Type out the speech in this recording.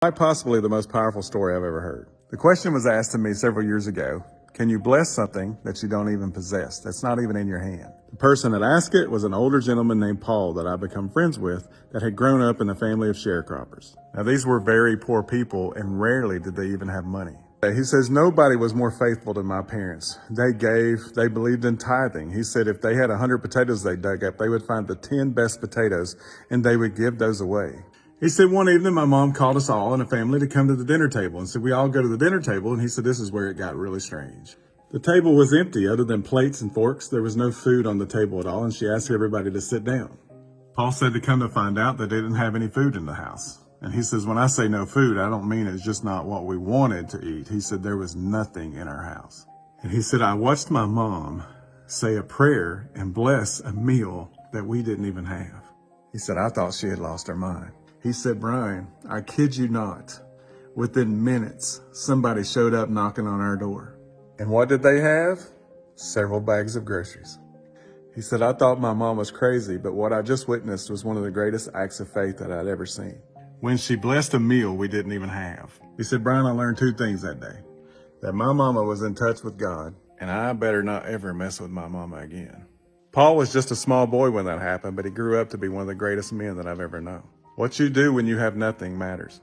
Quite possibly the most powerful story I've ever heard. The question was asked to me several years ago, can you bless something that you don't even possess, that's not even in your hand? The person that asked it was an older gentleman named Paul that I've become friends with that had grown up in a family of sharecroppers. Now these were very poor people and rarely did they even have money. He says, nobody was more faithful than my parents. They gave, they believed in tithing. He said if they had 100 potatoes they dug up, they would find the 10 best potatoes and they would give those away. He said one evening my mom called us all in a family to come to the dinner table and said we all go to the dinner table, and he said this is where it got really strange. The table was empty other than plates and forks. There was no food on the table at all, and she asked everybody to sit down. Paul said to come to find out that they didn't have any food in the house. And he says, when I say no food, I don't mean it's just not what we wanted to eat. He said there was nothing in our house. And he said, I watched my mom say a prayer and bless a meal that we didn't even have. He said, I thought she had lost her mind. He said, Brian, I kid you not, within minutes, somebody showed up knocking on our door. And what did they have? Several bags of groceries. He said, I thought my mom was crazy, but what I just witnessed was one of the greatest acts of faith that I'd ever seen. When she blessed a meal we didn't even have. He said, Brian, I learned two things that day. That my mama was in touch with God, and I better not ever mess with my mama again. Paul was just a small boy when that happened, but he grew up to be one of the greatest men that I've ever known. What you do when you have nothing matters.